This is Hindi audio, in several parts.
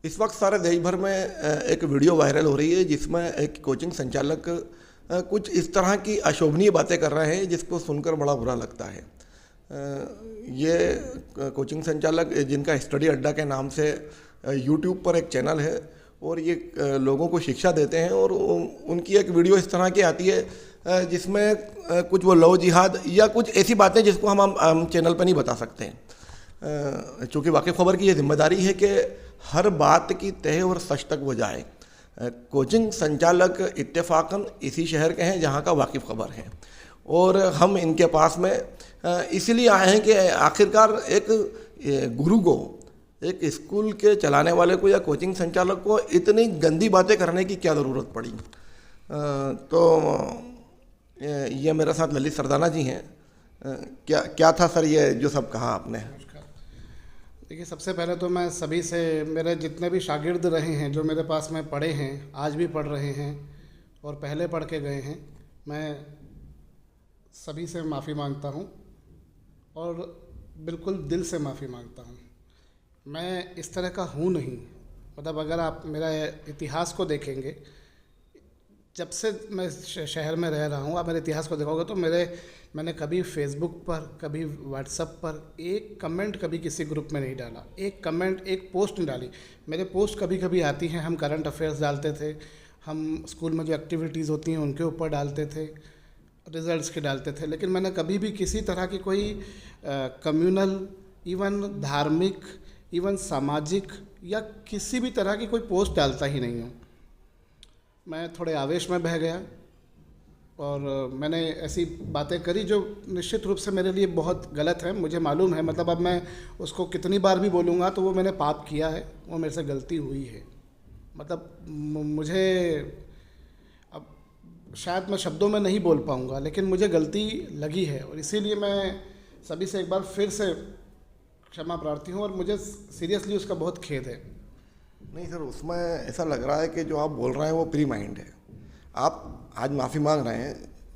इस वक्त सारे देश भर में एक वीडियो वायरल हो रही है जिसमें एक कोचिंग संचालक कुछ इस तरह की अशोभनीय बातें कर रहे हैं जिसको सुनकर बड़ा बुरा लगता है। ये कोचिंग संचालक जिनका स्टडी अड्डा के नाम से यूट्यूब पर एक चैनल है और ये लोगों को शिक्षा देते हैं और उनकी एक वीडियो इस तरह की आती है जिसमें कुछ वो लव जिहाद या कुछ ऐसी बातें जिसको हम चैनल पर नहीं बता सकते हैं। चूँकि वाक़िफ़ खबर की ये जिम्मेदारी है कि हर बात की तह और सच तक वो जाए। कोचिंग संचालक इत्तेफाकन इसी शहर के हैं जहाँ का वाकिफ़ खबर है और हम इनके पास में इसीलिए आए हैं कि आखिरकार एक गुरु को, एक स्कूल के चलाने वाले को या कोचिंग संचालक को इतनी गंदी बातें करने की क्या ज़रूरत पड़ी। तो ये मेरे साथ ललित सरदाना जी हैं। क्या था सर ये जो सब कहा आपने? देखिए, सबसे पहले तो मैं सभी से, मेरे जितने भी शागिर्द रहे हैं जो मेरे पास में पढ़े हैं, आज भी पढ़ रहे हैं और पहले पढ़ के गए हैं, मैं सभी से माफ़ी मांगता हूँ और बिल्कुल दिल से माफ़ी मांगता हूँ। मैं इस तरह का हूँ नहीं। मतलब अगर आप मेरा इतिहास को देखेंगे, जब से मैं शहर में रह रहा हूँ, आप मेरे इतिहास को देखोगे तो मैंने कभी फेसबुक पर, कभी व्हाट्सएप पर एक कमेंट कभी किसी ग्रुप में नहीं डाला, एक कमेंट, एक पोस्ट नहीं डाली। मेरे पोस्ट कभी कभी आती हैं, हम करंट अफेयर्स डालते थे, हम स्कूल में जो एक्टिविटीज़ होती हैं उनके ऊपर डालते थे, रिजल्ट्स के डालते थे, लेकिन मैंने कभी भी किसी तरह की कोई कम्युनल, इवन धार्मिक, इवन सामाजिक या किसी भी तरह की कोई पोस्ट डालता ही नहीं हूँ। मैं थोड़े आवेश में बह गया और मैंने ऐसी बातें करी जो निश्चित रूप से मेरे लिए बहुत गलत है, मुझे मालूम है। मतलब अब मैं उसको कितनी बार भी बोलूँगा तो वो मैंने पाप किया है, वो मेरे से गलती हुई है। मतलब मुझे अब शायद मैं शब्दों में नहीं बोल पाऊँगा, लेकिन मुझे गलती लगी है और इसीलिए मैं सभी से एक बार फिर से क्षमा प्रार्थी हूँ और मुझे सीरियसली उसका बहुत खेद है। नहीं सर, उसमें ऐसा लग रहा है कि जो आप बोल रहे हैं वो प्री माइंड है। आप आज माफ़ी मांग रहे हैं,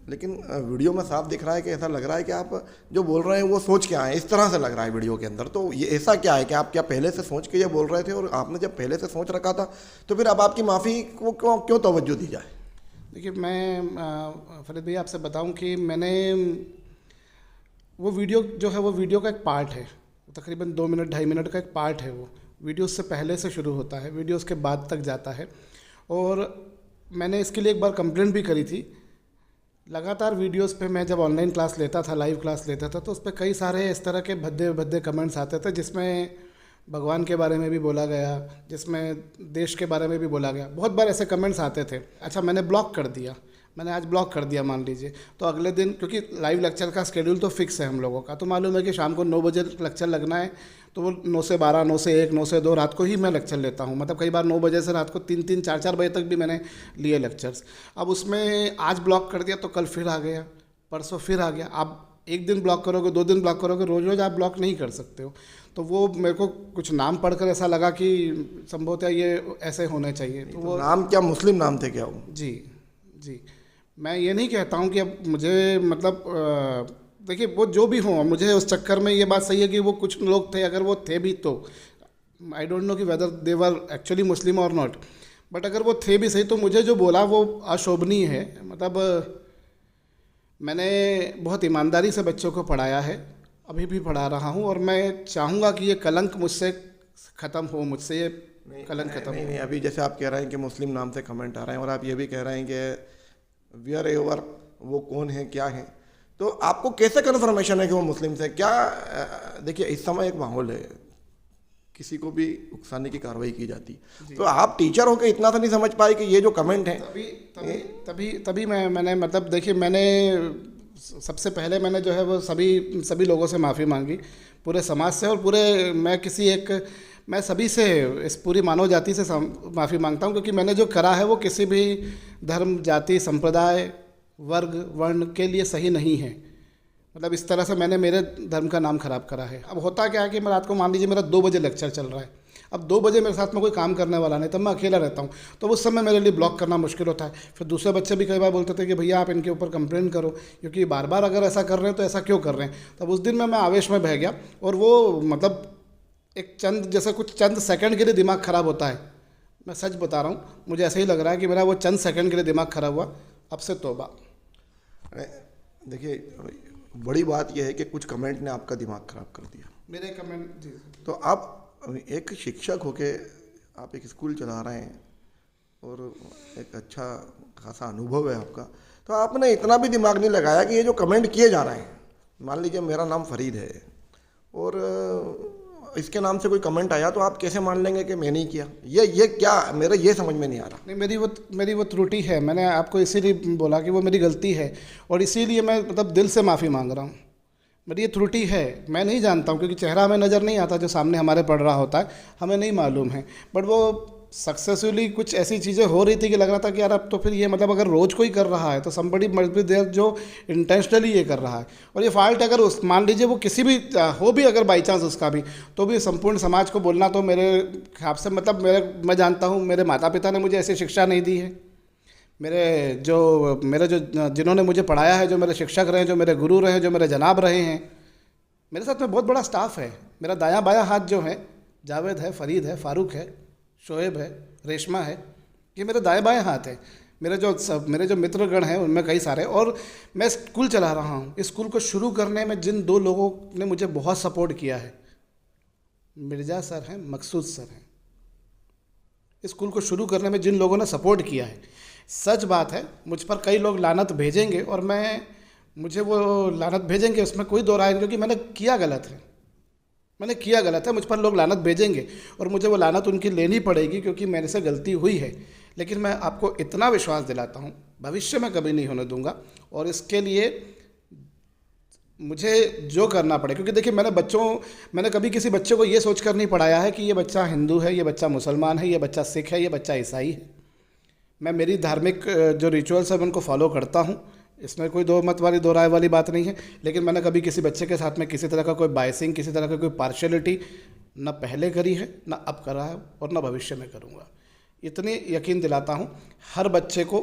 लेकिन वीडियो में साफ दिख रहा है कि ऐसा लग रहा है कि आप जो बोल रहे हैं वो सोच के आए, इस तरह से लग रहा है वीडियो के अंदर। तो ये ऐसा क्या है कि आप क्या पहले से सोच के ये बोल रहे थे, और आपने जब पहले से सोच रखा था तो फिर अब आपकी माफ़ी को क्यों तवज्जो दी जाए? देखिए, मैं फरीद भैया आपसे बताऊं कि मैंने वो वीडियो जो है वो वीडियो का एक पार्ट है, तकरीबन 2 मिनट 2.5 मिनट का एक पार्ट है। वो वीडियो उससे पहले से शुरू होता है, वीडियो उसके बाद तक जाता है। और मैंने इसके लिए एक बार कंप्लेंट भी करी थी। लगातार वीडियोस पे मैं जब ऑनलाइन क्लास लेता था, लाइव क्लास लेता था, तो उस पर कई सारे इस तरह के भद्दे भद्दे कमेंट्स आते थे जिसमें भगवान के बारे में भी बोला गया, जिसमें देश के बारे में भी बोला गया। बहुत बार ऐसे कमेंट्स आते थे। अच्छा, मैंने ब्लॉक कर दिया, मैंने आज ब्लॉक कर दिया मान लीजिए, तो अगले दिन, क्योंकि लाइव लेक्चर का स्केड्यूल तो फिक्स है हम लोगों का, तो मालूम है कि शाम को 9 बजे लेक्चर लगना है, तो वो 9 से 12, 9 से 1, 9 से 2 रात को ही मैं लेक्चर लेता हूँ। मतलब कई बार 9 बजे से रात को 3-3, 4-4 बजे तक भी मैंने लिए लेक्चर्स। अब उसमें आज ब्लॉक कर दिया तो कल फिर आ गया, परसों फिर आ गया। आप एक दिन ब्लॉक करोगे, 2 दिन ब्लॉक करोगे, रोज़ रोज़ आप ब्लॉक नहीं कर सकते हो। तो वो मेरे को कुछ नाम पढ़कर ऐसा लगा कि संभवतः ये ऐसे होने चाहिए। तो वो नाम क्या मुस्लिम नाम थे क्या वो? जी, मैं ये नहीं कहता हूँ कि अब मुझे, मतलब देखिए, वो जो भी हो, मुझे उस चक्कर में ये बात सही है कि वो कुछ लोग थे, अगर वो थे भी तो आई डोंट नो कि वेदर दे वर एक्चुअली मुस्लिम और नॉट, बट अगर वो थे भी सही तो मुझे जो बोला वो अशोभनीय है। मतलब मैंने बहुत ईमानदारी से बच्चों को पढ़ाया है, अभी भी पढ़ा रहा हूँ, और मैं चाहूँगा कि ये कलंक मुझसे ख़त्म हो, मुझसे ये कलंक ख़त्म हो। नहीं, अभी जैसे आप कह रहे हैं कि मुस्लिम नाम से कमेंट आ रहे हैं और आप ये भी कह रहे हैं कि वेयर एवर वो कौन है, क्या है, तो आपको कैसे कन्फर्मेशन है कि वो मुस्लिम से? क्या देखिए, इस समय एक माहौल है, किसी को भी उकसाने की कार्रवाई की जाती, तो आप टीचर होकर इतना तो नहीं समझ पाए कि ये जो कमेंट है? तभी मैंने मतलब देखिए, मैंने सबसे पहले मैंने जो है वो सभी लोगों से माफ़ी मांगी, पूरे समाज से, और मैं सभी से, इस पूरी मानव जाति से माफ़ी मांगता हूँ, क्योंकि मैंने जो करा है वो किसी भी धर्म, जाति, संप्रदाय, वर्ग, वर्ण के लिए सही नहीं है। मतलब इस तरह से मैंने मेरे धर्म का नाम खराब करा है। अब होता क्या है कि मैं रात को, मान लीजिए मेरा 2 बजे लेक्चर चल रहा है, अब 2 बजे मेरे साथ में कोई काम करने वाला नहीं, तब मैं अकेला रहता हूँ, तो उस समय मेरे लिए ब्लॉक करना मुश्किल होता है। फिर दूसरे बच्चे भी कई बार बोलते थे कि भैया आप इनके ऊपर कंप्लेंट करो, क्योंकि बार बार अगर ऐसा कर रहे हैं तो ऐसा क्यों कर रहे हैं। तब उस दिन मैं आवेश में बह गया और वो मतलब एक चंद जैसे कुछ चंद सेकंड के लिए दिमाग ख़राब होता है, मैं सच बता रहा हूँ, मुझे ऐसा ही लग रहा है कि मेरा वो चंद सेकंड के लिए दिमाग ख़राब हुआ। अब से तौबा। अरे, देखिए, बड़ी बात यह है कि कुछ कमेंट ने आपका दिमाग खराब कर दिया। मेरे कमेंट जी। तो आप एक शिक्षक होके आप एक स्कूल चला रहे हैं और एक अच्छा खासा अनुभव है आपका, तो आपने इतना भी दिमाग नहीं लगाया कि ये जो कमेंट किए जा रहे हैं, मान लीजिए मेरा नाम फरीद है और इसके नाम से कोई कमेंट आया, तो आप कैसे मान लेंगे कि मैंने ही किया? ये क्या, मेरा ये समझ में नहीं आ रहा। नहीं, मेरी वो त्रुटि है, मैंने आपको इसीलिए बोला कि वो मेरी गलती है और इसीलिए मैं मतलब दिल से माफ़ी मांग रहा हूँ। मेरी ये त्रुटि है, मैं नहीं जानता हूँ क्योंकि चेहरा हमें नज़र नहीं आता जो सामने हमारे पड़ रहा होता है, हमें नहीं मालूम है। बट वो सक्सेसफुली कुछ ऐसी चीज़ें हो रही थी कि लग रहा था कि यार अब तो फिर ये मतलब अगर रोज़ कोई कर रहा है तो समबडी मस्ट बी देयर जो इंटेंशनली ये कर रहा है। और ये फॉल्ट अगर उस मान लीजिए वो किसी भी हो भी अगर बाई चांस उसका भी, तो भी संपूर्ण समाज को बोलना तो मेरे ख्याल से मतलब मैं जानता हूँ मेरे माता पिता ने मुझे ऐसी शिक्षा नहीं दी है। मेरे जो जिन्होंने मुझे पढ़ाया है, जो मेरे शिक्षक रहे, जो मेरे गुरु रहे, जो मेरे जनाब रहे हैं, मेरे साथ में बहुत बड़ा स्टाफ है। मेरा दायां बायां हाथ जो है, जावेद है, फरीद है, फारूक है, शोएब है, रेशमा है, ये मेरे दाएं बाएं हाथ है। मेरे जो मित्रगण हैं उनमें कई सारे, और मैं स्कूल चला रहा हूँ। इस स्कूल को शुरू करने में जिन दो लोगों ने मुझे बहुत सपोर्ट किया है, मिर्ज़ा सर हैं, मकसूद सर हैं। इस स्कूल को शुरू करने में जिन लोगों ने सपोर्ट किया है, सच बात है मुझ पर कई लोग लानत भेजेंगे और मुझे वो लानत भेजेंगे, उसमें कोई दो राय नहीं, क्योंकि मैंने किया गलत है, मुझ पर लोग लानत भेजेंगे और मुझे वो लानत उनकी लेनी पड़ेगी क्योंकि मेरे से गलती हुई है। लेकिन मैं आपको इतना विश्वास दिलाता हूँ, भविष्य में कभी नहीं होने दूंगा। और इसके लिए मुझे जो करना पड़े, क्योंकि देखिए मैंने कभी किसी बच्चे को ये सोचकर नहीं पढ़ाया है कि ये बच्चा हिंदू है, ये बच्चा मुसलमान है, ये बच्चा सिख है, ये बच्चा ईसाई है। मैं मेरी धार्मिक जो रिचुअल्स है उनको फॉलो करता हूँ, इसमें कोई दो राय वाली बात नहीं है। लेकिन मैंने कभी किसी बच्चे के साथ में किसी तरह का कोई बायसिंग, किसी तरह का कोई पार्शियलिटी ना पहले करी है, ना अब करा है और ना भविष्य में करूँगा। इतनी यकीन दिलाता हूँ, हर बच्चे को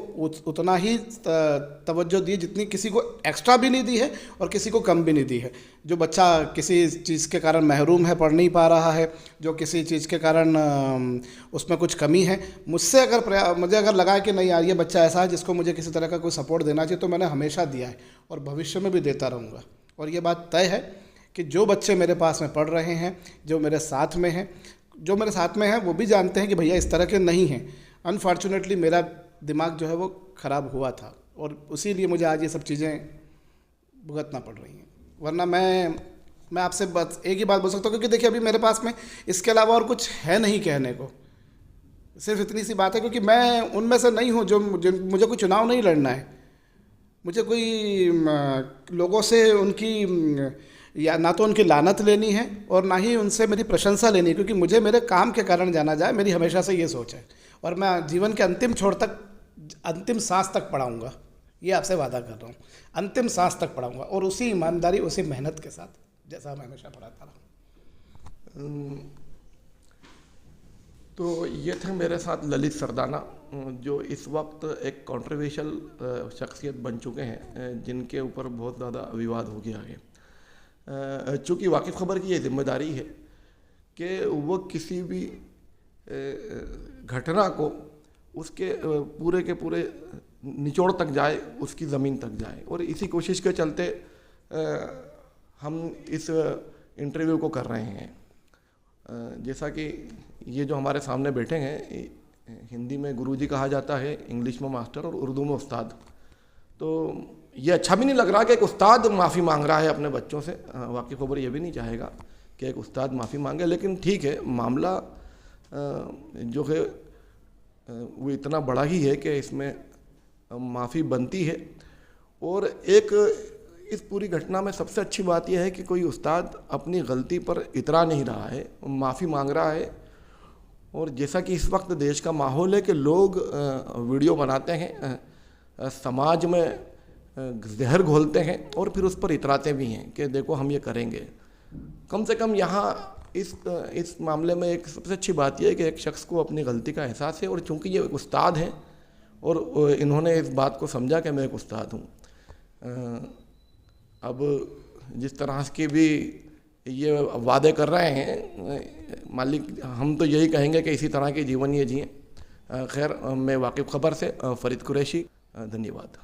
उतना ही तवज्जो दी जितनी किसी को एक्स्ट्रा भी नहीं दी है और किसी को कम भी नहीं दी है। जो बच्चा किसी चीज़ के कारण महरूम है, पढ़ नहीं पा रहा है, जो किसी चीज़ के कारण उसमें कुछ कमी है, मुझे अगर लगा कि नहीं यार ये बच्चा ऐसा है जिसको मुझे किसी तरह का कोई सपोर्ट देना चाहिए, तो मैंने हमेशा दिया है और भविष्य में भी देता रहूँगा। और ये बात तय है कि जो बच्चे मेरे पास में पढ़ रहे हैं, जो मेरे साथ में हैं, वो भी जानते हैं कि भैया इस तरह के नहीं हैं। अनफॉर्चुनेटली मेरा दिमाग जो है वो ख़राब हुआ था और उसी मुझे आज ये सब चीज़ें भुगतना पड़ रही हैं। वरना मैं आपसे बस एक ही बात बोल सकता हूँ, क्योंकि देखिए अभी मेरे पास में इसके अलावा और कुछ है नहीं कहने को। सिर्फ इतनी सी बात है, क्योंकि मैं उनमें से नहीं हूँ जो मुझे कोई चुनाव नहीं लड़ना है, मुझे कोई लोगों से उनकी या ना तो उनकी लानत लेनी है और ना ही उनसे मेरी प्रशंसा लेनी है, क्योंकि मुझे मेरे काम के कारण जाना जाए, मेरी हमेशा से ये सोच है। और मैं जीवन के अंतिम छोर तक, अंतिम सांस तक पढ़ाऊँगा, ये आपसे वादा कर रहा हूँ। अंतिम सांस तक पढ़ाऊँगा और उसी ईमानदारी, उसी मेहनत के साथ जैसा मैं हमेशा पढ़ाता रहा। तो ये थे मेरे साथ ललित सरदाना, जो इस वक्त एक कंट्रोवर्शियल शख्सियत बन चुके हैं, जिनके ऊपर बहुत ज़्यादा विवाद हो गया है। चूँकि वाकिफ़ ख़बर की ये जिम्मेदारी है कि वो किसी भी घटना को उसके पूरे के पूरे निचोड़ तक जाए, उसकी ज़मीन तक जाए। और इसी कोशिश के चलते हम इस इंटरव्यू को कर रहे हैं। जैसा कि ये जो हमारे सामने बैठे हैं, हिंदी में गुरुजी कहा जाता है, इंग्लिश में मास्टर और उर्दू में उस्ताद। तो ये अच्छा भी नहीं लग रहा कि एक उस्ताद माफ़ी मांग रहा है अपने बच्चों से। वाकिफ़ ख़बर ये भी नहीं चाहेगा कि एक उस्ताद माफ़ी मांगे, लेकिन ठीक है, मामला जो है वो इतना बड़ा ही है कि इसमें माफ़ी बनती है। और एक इस पूरी घटना में सबसे अच्छी बात यह है कि कोई उस्ताद अपनी गलती पर इतरा नहीं रहा है, माफ़ी मांग रहा है। और जैसा कि इस वक्त देश का माहौल है कि लोग वीडियो बनाते हैं, समाज में जहर घोलते हैं और फिर उस पर इतराते भी हैं कि देखो हम ये करेंगे। कम से कम यहाँ इस मामले में एक सबसे अच्छी बात यह है कि एक शख्स को अपनी गलती का एहसास है, और चूँकि ये एक उस्ताद हैं और इन्होंने इस बात को समझा कि मैं एक उस्ताद हूँ। अब जिस तरह के भी ये वादे कर रहे हैं, मालिक हम तो यही कहेंगे कि इसी तरह के जीवन ये जिएँ। खैर, मैं वाकिफ़ खबर से फ़रीद कुरैशी, धन्यवाद।